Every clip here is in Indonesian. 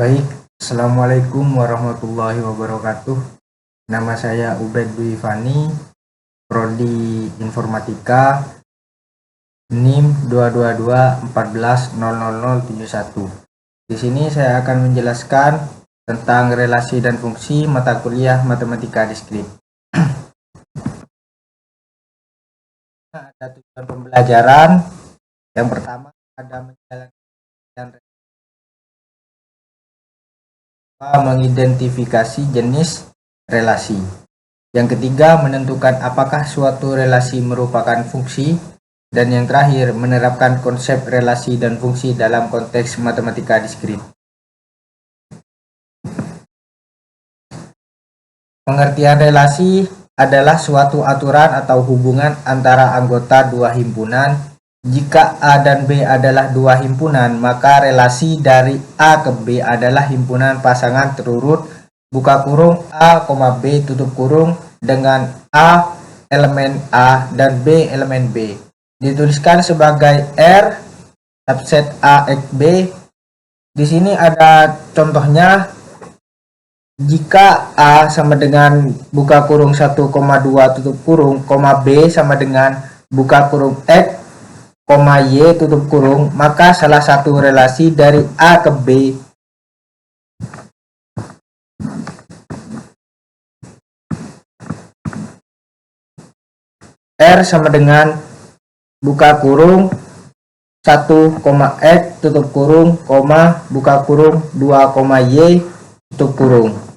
Baik, Assalamualaikum warahmatullahi wabarakatuh. Nama saya Ubed Dwi Fani, Prodi Informatika, NIM 222140071. Di sini saya akan menjelaskan tentang relasi dan fungsi mata kuliah Matematika Diskrit. Ada tujuan pembelajaran. Yang pertama ada menjalankan mengidentifikasi jenis relasi. Yang ketiga, menentukan apakah suatu relasi merupakan fungsi. Dan yang terakhir, menerapkan konsep relasi dan fungsi dalam konteks matematika diskrit. Pengertian relasi adalah suatu aturan atau hubungan antara anggota dua himpunan. Jika A dan B adalah dua himpunan, maka relasi dari A ke B adalah himpunan pasangan terurut buka kurung A, B tutup kurung dengan A elemen A dan B elemen B. Dituliskan sebagai R subset A x B. Di sini ada contohnya. Jika A sama dengan buka kurung 1,2 tutup kurung, B sama dengan buka kurung X, Y tutup kurung, maka salah satu relasi dari A ke B R sama dengan buka kurung 1, X tutup kurung, buka kurung 2, Y tutup kurung.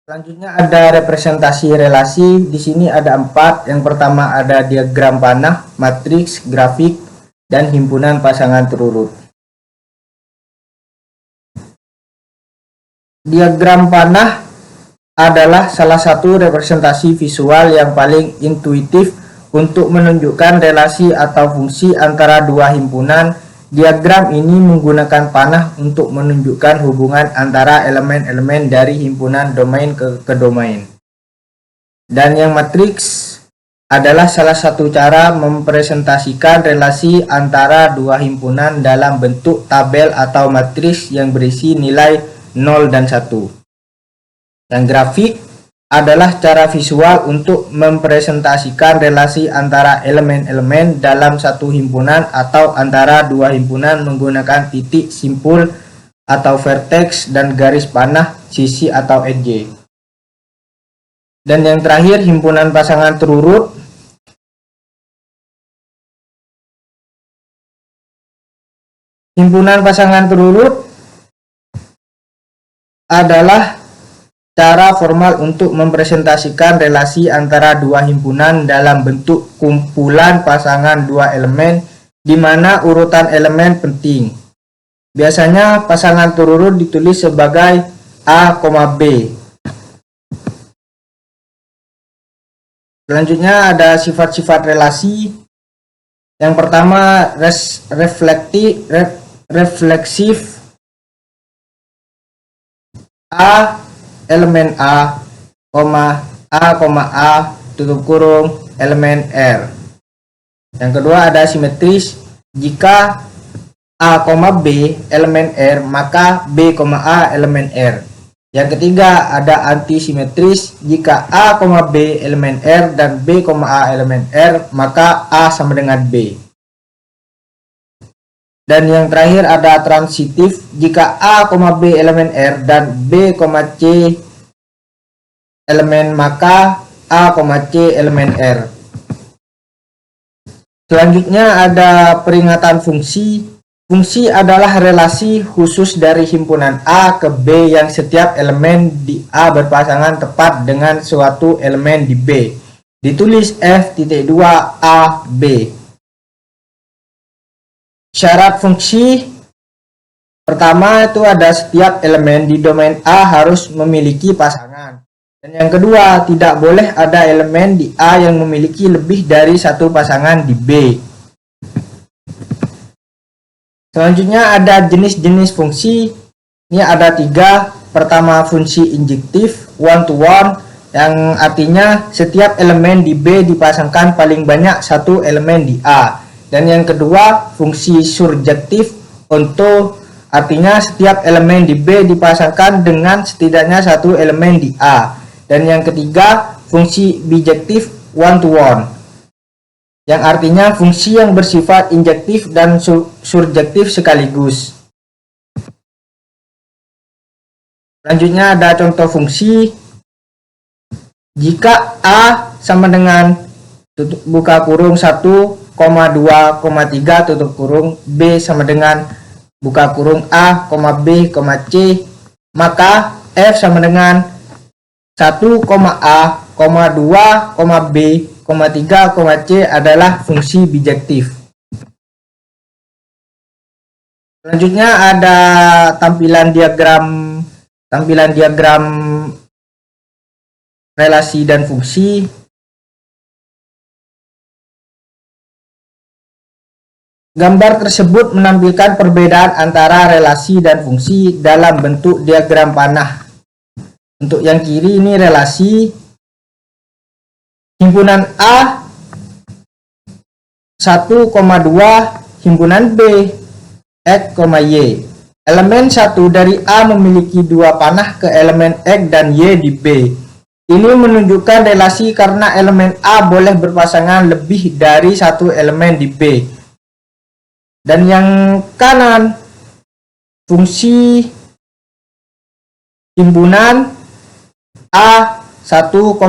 Selanjutnya ada representasi relasi. Di sini ada 4. Yang pertama ada diagram panah, matriks, grafik, dan himpunan pasangan terurut. Diagram panah adalah salah satu representasi visual yang paling intuitif untuk menunjukkan relasi atau fungsi antara dua himpunan. Diagram ini menggunakan panah untuk menunjukkan hubungan antara elemen-elemen dari himpunan domain ke domain. Dan yang matriks adalah salah satu cara mempresentasikan relasi antara dua himpunan dalam bentuk tabel atau matriks yang berisi nilai 0 dan 1. Yang grafik adalah cara visual untuk mempresentasikan relasi antara elemen-elemen dalam satu himpunan atau antara dua himpunan menggunakan titik, simpul, atau vertex, dan garis panah, sisi, atau edge. Dan yang terakhir, himpunan pasangan terurut. Himpunan pasangan terurut adalah cara formal untuk mempresentasikan relasi antara dua himpunan dalam bentuk kumpulan pasangan dua elemen di mana urutan elemen penting. Biasanya pasangan terurut ditulis sebagai A, B. Selanjutnya ada sifat-sifat relasi. Yang pertama refleksif. A elemen A, A, tutup kurung, elemen R. Yang kedua ada simetris. Jika A, B elemen R, maka B, A elemen R. Yang ketiga ada antisimetris. Jika A, B elemen R dan B, A elemen R, maka A sama dengan B. Dan yang terakhir ada transitif. Jika A, B elemen R dan B, C elemen, maka A, C elemen R. Selanjutnya ada peringatan fungsi. Fungsi adalah relasi khusus dari himpunan A ke B yang setiap elemen di A berpasangan tepat dengan suatu elemen di B. Ditulis F.2 AB. Syarat fungsi pertama itu ada setiap elemen di domain A harus memiliki pasangan. Dan yang kedua, tidak boleh ada elemen di A yang memiliki lebih dari satu pasangan di B. Selanjutnya ada jenis-jenis fungsi. Ini ada 3. Pertama, fungsi injektif, one to one. yang artinya setiap elemen di B dipasangkan paling banyak satu elemen di A. Dan yang kedua, fungsi surjektif untuk artinya setiap elemen di B dipasangkan dengan setidaknya satu elemen di A. Dan yang ketiga, fungsi bijektif one to one, yang artinya fungsi yang bersifat injektif dan surjektif sekaligus. Selanjutnya ada contoh fungsi. Jika A sama dengan buka kurung 1,2,3 tutup kurung B sama dengan buka kurung A, B, C, maka F sama dengan 1, A, 2, B, 3, C adalah fungsi bijektif. Selanjutnya ada tampilan diagram relasi dan fungsi. Gambar tersebut menampilkan perbedaan antara relasi dan fungsi dalam bentuk diagram panah. Untuk yang kiri ini relasi himpunan A 1,2 himpunan B X, Y. Elemen 1 dari A memiliki dua panah ke elemen X dan Y di B. Ini menunjukkan relasi karena elemen A boleh berpasangan lebih dari satu elemen di B. Dan yang kanan, fungsi himpunan A 1,2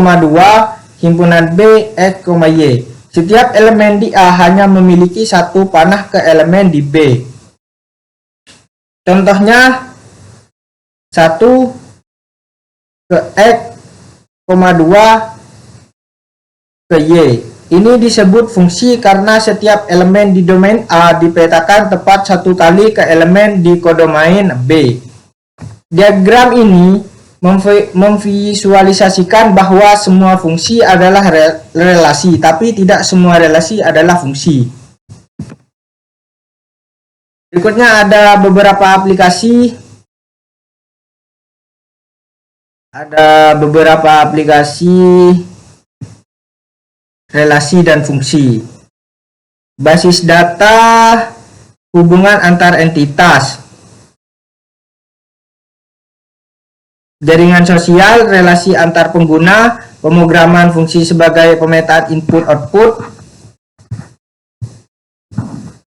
himpunan B X, Y. Setiap elemen di A hanya memiliki satu panah ke elemen di B. Contohnya 1 ke X, 2 ke Y. Ini disebut fungsi karena setiap elemen di domain A dipetakan tepat satu kali ke elemen di kodomain B. Diagram ini memvisualisasikan bahwa semua fungsi adalah relasi, tapi tidak semua relasi adalah fungsi. Berikutnya ada beberapa aplikasi. Relasi dan fungsi. Basis data, hubungan antar entitas. Jaringan sosial, relasi antar pengguna, pemrograman fungsi sebagai pemetaan input-output.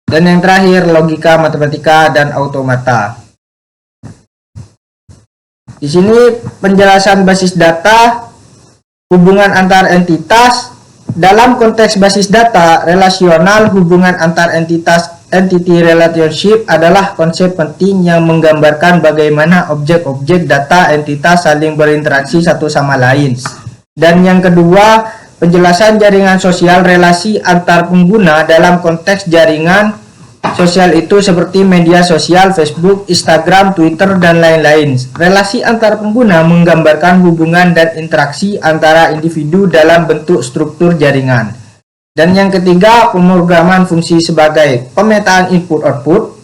Dan yang terakhir, logika, matematika, dan automata. Di sini penjelasan basis data, hubungan antar entitas. Dalam konteks basis data relasional, hubungan antar entitas entity relationship adalah konsep penting yang menggambarkan bagaimana objek-objek data entitas saling berinteraksi satu sama lain. Dan yang kedua, penjelasan jaringan sosial relasi antar pengguna dalam konteks jaringan sosial itu seperti media sosial, Facebook, Instagram, Twitter, dan lain-lain. Relasi antar pengguna menggambarkan hubungan dan interaksi antara individu dalam bentuk struktur jaringan. Dan yang ketiga, pemrograman fungsi sebagai pemetaan input-output.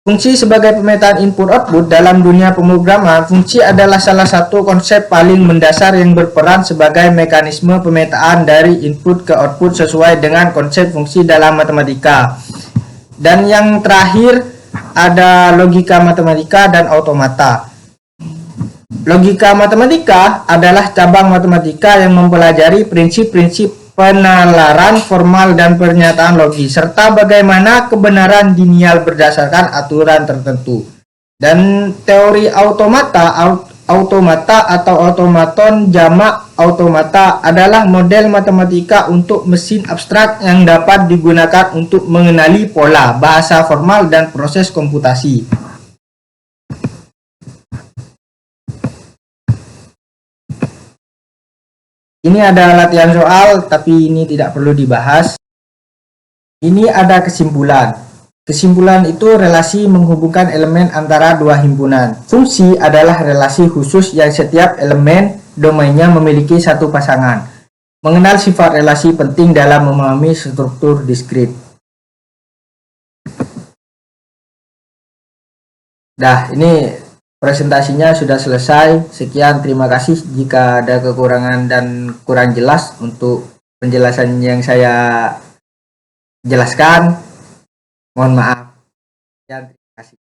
Fungsi sebagai pemetaan input-output dalam dunia pemrograman, fungsi adalah salah satu konsep paling mendasar yang berperan sebagai mekanisme pemetaan dari input ke output sesuai dengan konsep fungsi dalam matematika. Dan yang terakhir ada logika matematika dan automata. Logika matematika adalah cabang matematika yang mempelajari prinsip-prinsip penalaran formal dan pernyataan logis, serta bagaimana kebenaran dinial berdasarkan aturan tertentu. Dan teori automata atau automaton jamak automata adalah model matematika untuk mesin abstrak yang dapat digunakan untuk mengenali pola, bahasa formal, dan proses komputasi. Ini ada latihan soal, tapi ini tidak perlu dibahas. Ini ada kesimpulan. Kesimpulan itu relasi menghubungkan elemen antara dua himpunan. Fungsi adalah relasi khusus yang setiap elemen domainnya memiliki satu pasangan. Mengenal sifat relasi penting dalam memahami struktur diskrit. Dah, ini presentasinya sudah selesai. Sekian, terima kasih. Jika ada kekurangan dan kurang jelas untuk penjelasan yang saya jelaskan, mohon maaf. Sekian, terima kasih.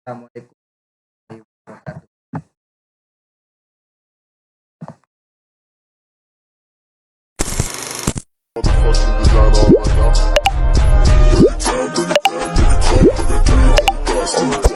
Assalamualaikum warahmatullahi wabarakatuh.